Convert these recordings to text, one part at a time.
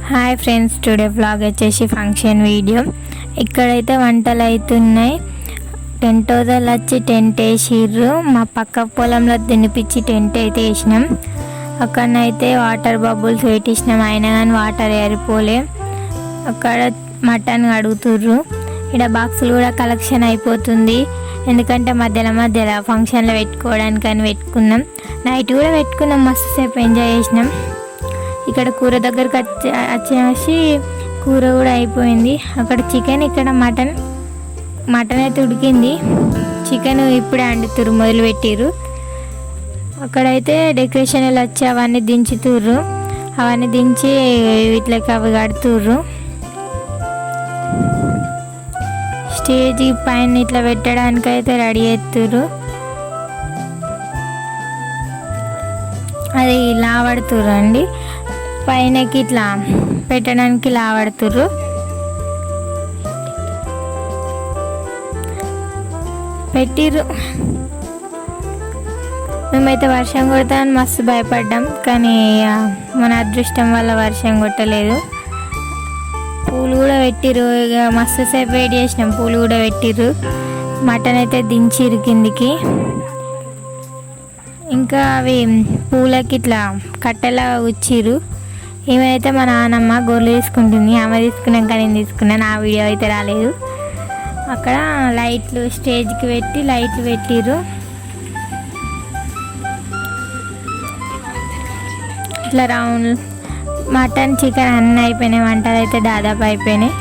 Hi friends, today vlog వచ్చేసి function video. ఇక్కడైతే వంటలు అవుతున్నాయి. టెంట్ వదలు వచ్చి టెంట్ వేసిర్రు. మా పక్క పొలంలో తినిపించి టెంట్ అయితే వేసినాం. అక్కడనైతే వాటర్ బబుల్స్ పెట్టించినాం, అయినా కానీ వాటర్ ఏరిపోలే. అక్కడ మటన్ అడుగుతుర్రు. ఇక్కడ బాక్సులు కూడా కలెక్షన్ అయిపోతుంది, ఎందుకంటే మధ్యలో ఫంక్షన్లో పెట్టుకోవడానికి అని పెట్టుకున్నాం. నైట్ కూడా పెట్టుకున్నాం, మస్తు సేపు ఎంజాయ్ చేసినాం. ఇక్కడ కూర దగ్గరకు వచ్చేసి కూర కూడా అయిపోయింది. అక్కడ చికెన్, ఇక్కడ మటన్ అయితే ఉడికింది. చికెన్ ఇప్పుడే వండుతుర్రు, మొదలు పెట్టిర్రు. అక్కడైతే డెకరేషన్ వచ్చి అవన్నీ దించుతుర్రు. అవన్నీ దించి వీటికి అవి కడుతుర్రు. స్టేజ్ పైన ఇట్లా పెట్టడానికి అయితే రెడీ చేస్తుర్రు. అది లావడుతుర్రు అండి, పైనకి ఇట్లా పెట్టడానికి లావడుతుర్రు. పెట్టిర్రు. మేమైతే వర్షం కొడతామని మస్తు భయపడ్డాం, కానీ మన అదృష్టం వల్ల వర్షం కొట్టలేదు. పూలు కూడా పెట్టిర్రు. ఇక మస్తు సేపు వెయిట్ చేసినాం, పూలు కూడా పెట్టిర్రు. మటన్ అయితే దించిర్రు కిందికి. ఇంకా అవి పూలకి ఇట్లా కట్టెలా ఉచ్చిర్రు. ఏమైతే మా నాన్నమ్మ గొర్రెలు తీసుకుంటుంది, ఆమె తీసుకున్నాక నేను తీసుకున్నాను. ఆ వీడియో అయితే రాలేదు. అక్కడ లైట్లు స్టేజ్కి పెట్టి లైట్లు పెట్టిర్రు. ఇట్లా రౌండ్ మటన్ చికెన్ అన్నీ అయిపోయినాయి. వంటలు అయితే దాదాపు అయిపోయినాయి.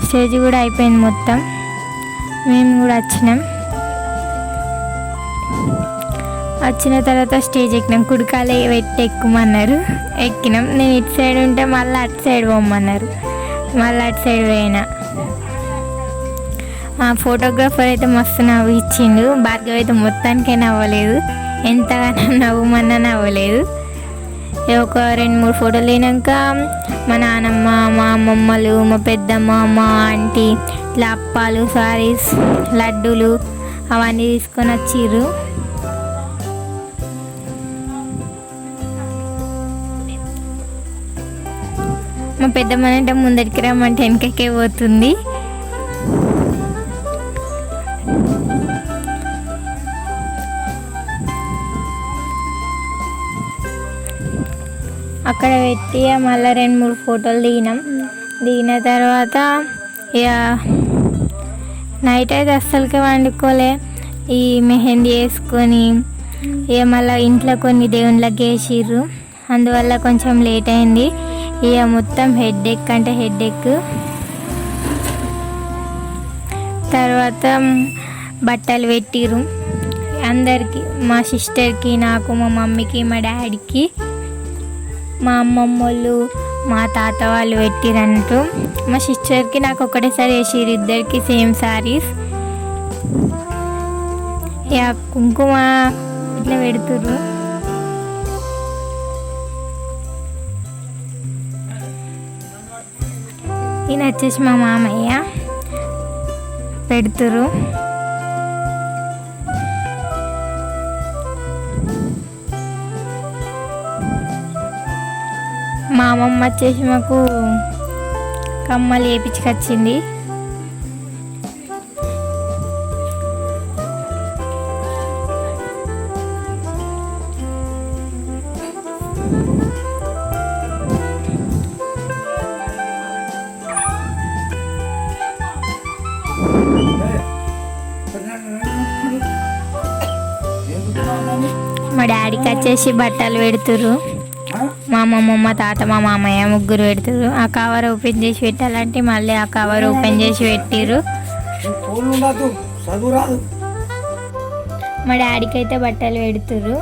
స్టేజ్ కూడా అయిపోయింది మొత్తం. మేము కూడా వచ్చిన తర్వాత స్టేజ్ ఎక్కినాం. కుడికాలే పెట్టి ఎక్కుమన్నారు, ఎక్కినాం. నేను ఇటు సైడ్ ఉంటే మళ్ళీ అటు సైడ్ పోమన్నారు, మళ్ళీ అటు సైడ్ పోయినా. మా ఫోటోగ్రాఫర్ అయితే మస్తు నవ్వు ఇచ్చిండు. భార్గవ్ అయితే మొత్తానికే నవ్వలేదు, ఎంతగానో నవ్వమన్నా నవ్వలేదు. ఒక 2-3 ఫోటోలు అయినాక మా నాన్నమ్మ, మా అమ్మమ్మలు, మా పెద్దమ్మ, మా ఆంటీ ఇట్లా అప్పాలు, సారీస్, లడ్డూలు అవన్నీ తీసుకొని వచ్చిర్రు. మా పెద్దమ్మనంటే ముందరికి రమ్మంటే వెనకకే పోతుంది. అక్కడ పెట్టి మళ్ళీ 2-3 ఫోటోలు దిగిన తర్వాత ఇక నైట్ అయితే అస్సలకే వండుకోలే. ఈ మెహందీ వేసుకొని ఇక మళ్ళీ ఇంట్లో కొన్ని దేవుళ్ళకి వేసిర్రు, అందువల్ల కొంచెం లేట్ అయింది. ఇక మొత్తం హెడేక్ అంటే హెడేక్. తర్వాత బట్టలు పెట్టిర్రు అందరికీ, మా సిస్టర్కి, నాకు, మా మమ్మీకి, మా డాడీకి, మా అమ్మమ్మ వాళ్ళు, మా తాత వాళ్ళు పెట్టిరన్నట్టు. మా సిస్టర్కి నాకు ఒకటేసారి వేసిర్రు, ఇద్దరికి సేమ్ శారీస్. ఇక కుంకుమ ఇట్లా పెడుతుర్రు. ఈయన వచ్చేసి మా మామయ్య పెడుతురు. మా అమ్మమ్మ వచ్చేసి మాకు కమ్మలు వేయించుకొచ్చింది. మా డాడీకి వచ్చేసి బట్టలు పెడుతుర్రు. మా అమ్మమ్మ, మా తాత, మా మామయ్య ముగ్గురు పెడుతుర్రు. ఆ కవర్ ఓపెన్ చేసి పెట్టాలంటే మళ్ళీ ఆ కవర్ ఓపెన్ చేసి పెట్టిర్రు. మా డాడీకి అయితే బట్టలు పెడుతుర్రు.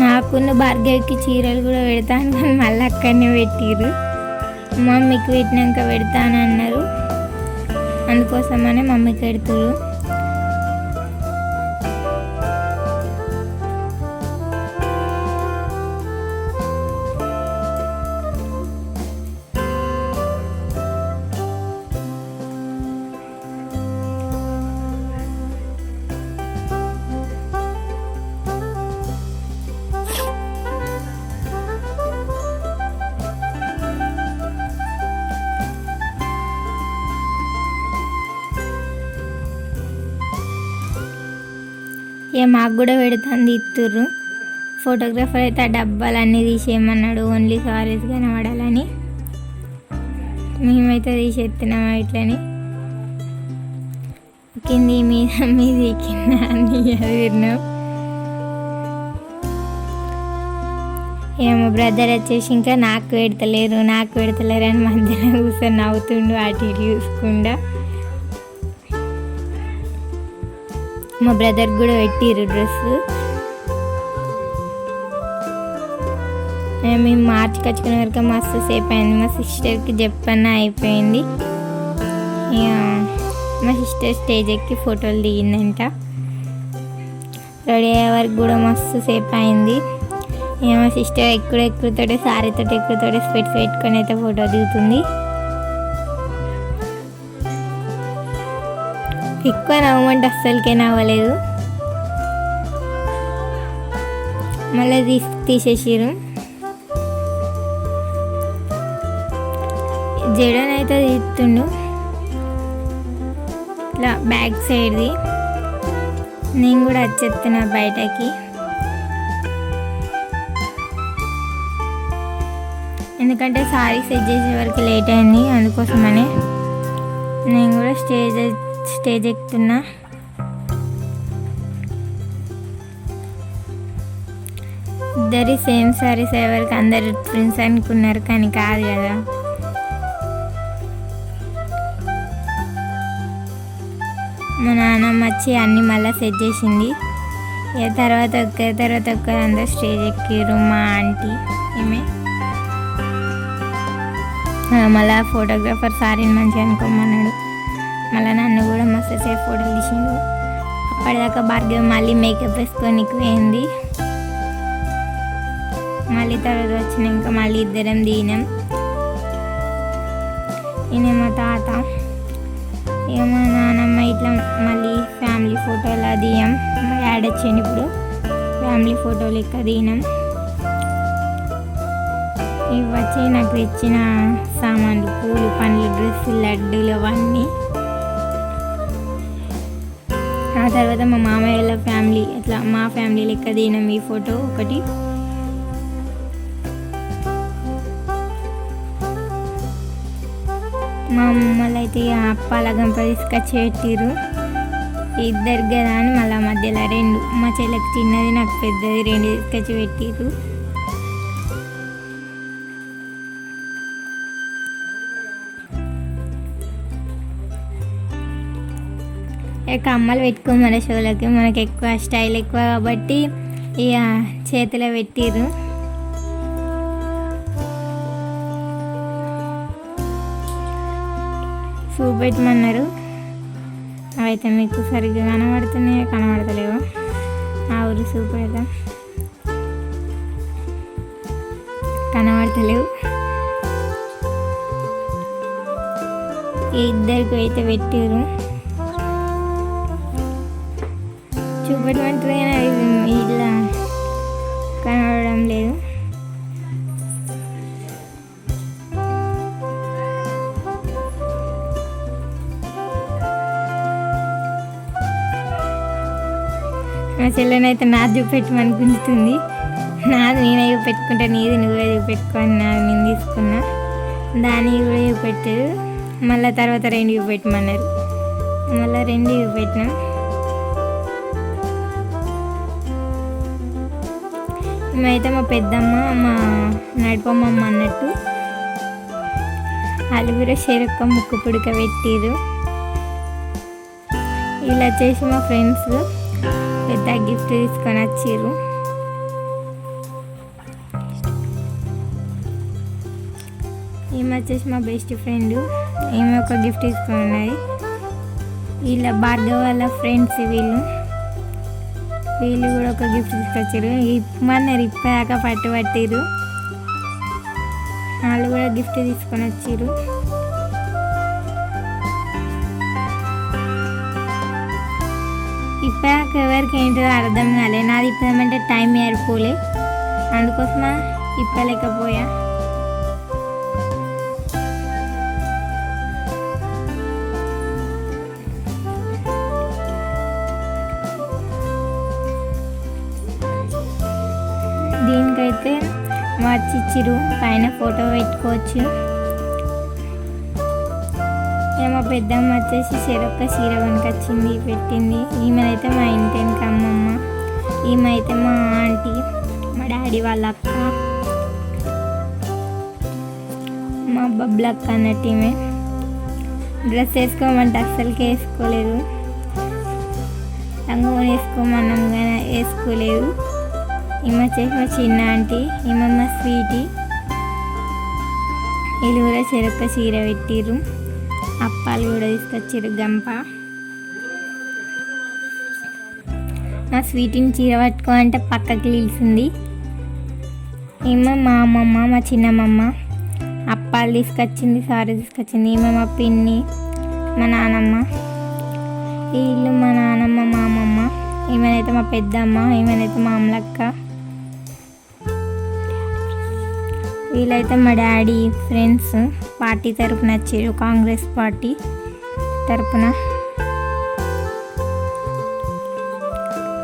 నాకున్న భార్గవికి చీరలు కూడా పెడతాను, కానీ మళ్ళీ అక్కడనే పెట్టిర్రు. మమ్మీకి పెట్టినాక పెడతానన్నారు, అందుకోసమనే మమ్మీకి పెడుతురు. మాకు కూడా పెడుతుంది ఇత్తుర్రు. ఫోటోగ్రాఫర్ అయితే ఆ డబ్బాలన్నీ తీసేయమన్నాడు, ఓన్లీ సారీస్ కనబడాలని. మేమైతే తీసేస్తున్నాం ఇట్లని, కింది మీద మీది కింద అన్నీ తిన్నాం. ఏమో బ్రదర్ వచ్చేసి ఇంకా నాకు పెడతలేరు అని మధ్యలో కూర్చొని నవ్వుతుండు, అటు ఇటు చూసుకుండా. మా బ్రదర్ కూడా పెట్టిర్రు డ్రెస్సు. మేము మార్చికి వచ్చుకునే వరకు మస్తు సేపు అయింది. మా సిస్టర్కి చెప్పన్న అయిపోయింది. మా సిస్టర్ స్టేజ్ ఎక్కి ఫోటోలు దిగిందంట. రెడీ అయ్యే వరకు కూడా మస్తు సేపు అయింది. మా సిస్టర్ ఎక్కుతోటే సారీతో ఎక్కుతోటే స్పెట్స్ పెట్టుకొని అయితే ఫోటో దిగుతుంది. ఎక్కువ నవ్వమంటే అస్సలకే నవ్వలేదు. మళ్ళీ తీసేసిరు. జడనైతే తీస్తుండు ఇట్లా బ్యాక్ సైడ్ది. నేను కూడా వచ్చేస్తున్నా బయటకి, ఎందుకంటే సారీ సెట్ చేసే వరకు లేట్ అయింది. అందుకోసమనే నేను కూడా స్టేజ్ ఎక్కుతున్నా. ఇద్దరి సేమ్ సారీస్ ఎవరికి అందరు ఫ్రెండ్స్ అనుకున్నారు, కానీ కాదు కదా. మా నాన్నమ్మ వచ్చి అన్నీ మళ్ళీ సెట్ చేసింది. తర్వాత ఒక్కరు అందరు స్టేజ్ ఎక్కిరు. మా ఆంటీ ఈమె మళ్ళీ ఫోటోగ్రాఫర్ సారీని మంచిగా అనుకోమన్నాడు. మళ్ళీ నన్ను కూడా మస్తు సేపు ఫోటోలు తీసిండు. అప్పటిదాకా భార్గవి మళ్ళీ మేకప్ వేసుకొని పోయింది. మళ్ళీ తర్వాత వచ్చినాక మళ్ళీ ఇద్దరం దిగినాం. ఈయన మా తాత, ఇక మా నాన్నమ్మ. ఇట్లా మళ్ళీ ఫ్యామిలీ ఫోటోలు దిగాం. మా డాడీ వచ్చింది, ఇప్పుడు ఫ్యామిలీ ఫోటోలు ఇక్కడ దిగినాం. ఇవి వచ్చి నాకు తెచ్చిన సామాన్లు, పూలు, పండ్లు, డ్రెస్సులు, లడ్డూలు అవన్నీ. ఆ తర్వాత మా మామయ్య ఫ్యామిలీ, ఇట్లా మా ఫ్యామిలీ లెక్క దిగినాం ఈ ఫోటో ఒకటి. మా అమ్మలు అయితే అప్పాల గంప తీసుకొచ్చి పెట్టిర్రు. ఇద్దరు కదా అని మళ్ళీ మధ్యలో రెండు, మా చెల్లెకి చిన్నది నాకు పెద్దది, రెండు తీసుకొచ్చి పెట్టిర్రు. కమ్మలు పెట్టుకోమని షోలకి, మనకి ఎక్కువ స్టైల్ ఎక్కువ కాబట్టి ఇక చేతిలో పెట్టిర్రు. చూపెట్టమన్నారు. అవైతే మీకు సరిగ్గా కనబడుతున్నాయో కనబడతలేవో. ఆ ఊరు చూపెడతాం, కనబడతలేవు. ఇద్దరికి అయితే పెట్టిర్రు. చూపెట్టమంటారు కానీ ఇలా కనబడడం లేదు. మా చెల్లెనైతే నాది చూపెట్టమని గుంజుతుంది. నాది నేనే చూపెట్టుకుంటా, నీది నువ్వే చూపెట్టుకొని నాది నేను తీసుకున్నా. దాన్ని కూడా చూపెట్టారు. మళ్ళీ తర్వాత రెండు చూపెట్టమన్నారు. మళ్ళీ రెండు చూపెట్టినాం. మేమైతే మా పెద్దమ్మ, మా నడిపమ్మమ్మ అన్నట్టు వాళ్ళు కూడా చెరొక్క ముక్కు పుడక పెట్టిరు. ఇలా చేసి మా ఫ్రెండ్స్ పెద్ద గిఫ్ట్ తీసుకొని వచ్చిర్రు. ఈమె వచ్చేసి మా బెస్ట్ ఫ్రెండ్. ఈమె ఒక గిఫ్ట్ తీసుకున్నది. వీళ్ళ భార్గవ్ వాళ్ళ ఫ్రెండ్స్ వీళ్ళు కూడా ఒక గిఫ్ట్ తీసుకొచ్చారు. ఇప్పమన్నారు, ఇప్పదాకా పట్టిరు. వాళ్ళు కూడా గిఫ్ట్ తీసుకొని వచ్చారు. ఇప్పదాకా ఎవరికి ఏంటో అర్థం కాలే. నాది ఇప్పమంటే టైం ఏరిపోలే, అందుకోసమా ఇప్పలేకపోయా. దీనికైతే మార్చిచ్చిరు, పైన ఫోటో పెట్టుకోవచ్చు. మా పెద్దమ్మ వచ్చేసి చెరొక్క చీర కొనుకొచ్చింది, పెట్టింది. ఈమెనైతే మా ఇంటి వెనక అమ్మమ్మ, ఈమె అయితే మా ఆంటీ, మా డాడీ వాళ్ళ అక్క, మా బబ్బులక్క అన్నట్టు. ఈమె డ్రెస్ వేసుకోమంటే అస్సలకి వేసుకోలేదు, లంగా వేసుకోమన్నాం కానీ వేసుకోలేదు. ఈమె వచ్చేసి మా చిన్న ఆంటీ, ఈమె మా స్వీటీ. వీళ్ళు కూడా చెరొక్క చీర పెట్టిర్రు, అప్పాలు కూడా తీసుకొచ్చారు, గంప. మా స్వీటీని చీర పట్టుకో అంటే పక్కకి నిలిచింది. ఈమె మా అమ్మమ్మ, మా చిన్నమ్మమ్మ. అప్పాలు తీసుకొచ్చింది, సారీ తీసుకొచ్చింది. ఈమె మా పిన్ని, మా నానమ్మ. వీళ్ళు మా నానమ్మ, మా అమ్మమ్మ. ఈమెనైతే మా పెద్దమ్మ, ఈమెనైతే మా అమ్మలక్క. వీళ్ళైతే మా డాడీ ఫ్రెండ్స్, పార్టీ తరపున వచ్చారు, కాంగ్రెస్ పార్టీ తరపున.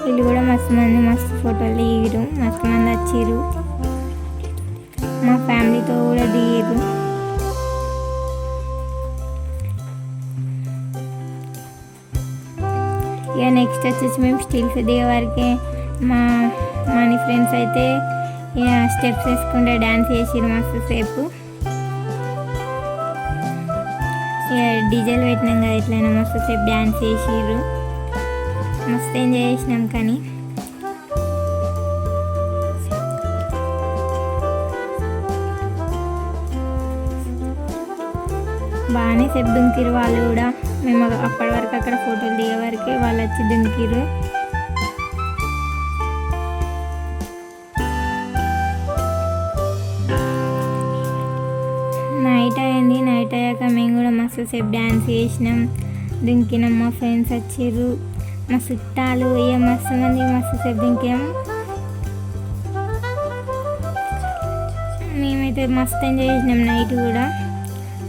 వీళ్ళు కూడా మస్తు ఫోటోలు దిగిరు, మస్తు మంది వచ్చారు. మా ఫ్యామిలీతో కూడా దిగారు. ఇక నెక్స్ట్ వచ్చేసి మేము స్టిల్స్ దిగే వరకే మా మనీ ఫ్రెండ్స్ అయితే ఇక స్టెప్స్ వేసుకుంటే డ్యాన్స్ చేసిరు మస్తు సేపు. ఇక డీజేలు పెట్టినాం కదా, ఎట్లయినా మస్తు సేపు డ్యాన్స్ చేసిర్రు, మస్తు ఎంజాయ్ చేసినాం. కానీ బాగానే సేపు దుంకిరు వాళ్ళు కూడా. మేము అప్పటి వరకు అక్కడ ఫోటోలు దిగే వరకే వాళ్ళు వచ్చి దుంకిరు. నైట్ అయింది. నైట్ అయ్యాక మేము కూడా మస్తు సేపు డ్యాన్స్ చేసినాం, దుంకినాం. మా ఫ్రెండ్స్ వచ్చిర్రు, మా చుట్టాలు, ఇక మస్తు మంది మస్తు సేపు దుంకాం. మేమైతే మస్తు ఎంజాయ్ చేసినాం. నైట్ కూడా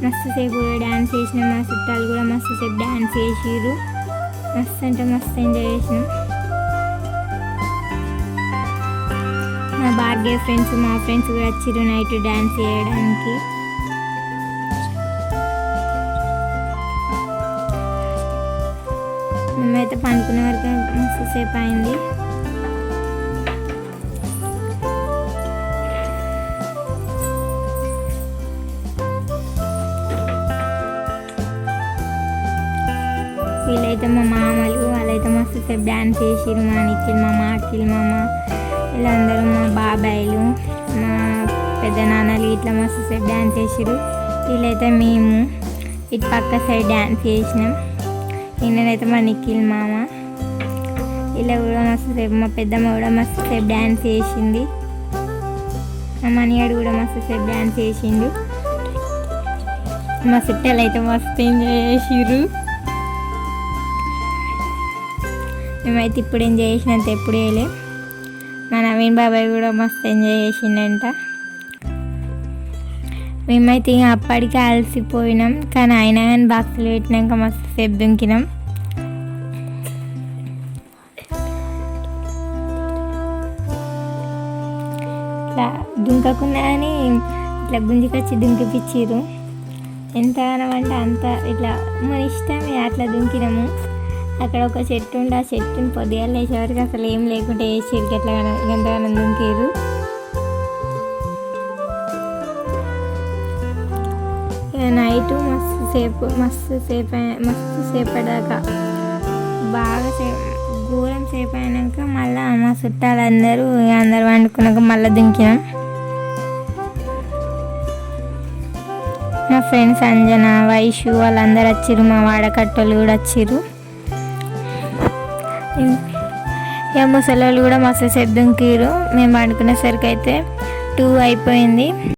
మస్తు సేపు డ్యాన్స్ చేసినాం. మా చుట్టాలు కూడా మస్తు సేపు డ్యాన్స్ చేసిర్రు, మస్తు అంటే మస్తు ఎంజాయ్ చేసినాం. మా భార్గవ్ ఫ్రెండ్స్, మా ఫ్రెండ్స్ కూడా వచ్చిర్రు నైట్ డ్యాన్స్ చేయడానికి. మేమైతే పండుకునే వరకు మస్తు సేపు అయింది. వీళ్ళైతే మా మామలు, వాళ్ళైతే మస్తు సేపు డ్యాన్స్ చేసిర్రు. మా నిఖిల్ మామ, అఖిల్ మామ, వీళ్ళందరూ మా బాబాయిలు, మా పెద్ద నాన్నలు ఇట్లా మస్తు సేపు డ్యాన్స్ చేసిర్రు. వీళ్ళైతే మేము ఇటు పక్క సైడ్ డ్యాన్స్ చేసినాం. ఈయనైతే మా నిఖిల్ మామ, ఇలా కూడా మస్తు సేపు. మా పెద్దమ్మ కూడా మస్తు సేపు డ్యాన్స్ చేసింది. మా మనియాడు కూడా మస్తు సేపు డ్యాన్స్ చేసిండు. మా చుట్టాలు అయితే మస్తు ఎంజాయ్ చేసిర్రు. మేమైతే ఇప్పుడు ఎంజాయ్ చేసినంత ఎప్పుడు వేయలే. మా నవీన్ బాబాయ్ కూడా మస్తు ఎంజాయ్ చేసిండంట. మేమైతే ఇక అప్పటికే అలసిపోయినాం, కానీ అయినా కానీ బాక్సులు పెట్టినాక మస్తు సేపు దుంకినాం. ఇట్లా దుంకకుండా కానీ ఇట్లా గుంజుకొచ్చి దుంకిపిచ్చిర్రు. ఎంత అంటే అంత ఇట్లా మన ఇష్టమే అట్లా దుంకినాము. అక్కడ ఒక చెట్టు ఉండి, ఆ చెట్టుని పొద్దుగా లేచేవరకు అసలు ఏం లేకుంటే వేసిర్రు, ఎట్లా ఎంతగానో దుంకిర్రు. నైట్ మస్తు సేపటిదాకా బాగా ఘోరం సేపు అయినాక మళ్ళీ మా చుట్టాలందరూ వండుకున్నాక మళ్ళీ దుంకినాం. మా ఫ్రెండ్స్ అంజన, వైషు వాళ్ళందరూ వచ్చిర్రు, మా వాడకట్టలు కూడా వచ్చిర్రు. ఇక ముసలోళ్ళు కూడా మస్తు సేపు దుంకిరు. మేము పండుకునేసరికి అయితే 2 అయిపోయింది.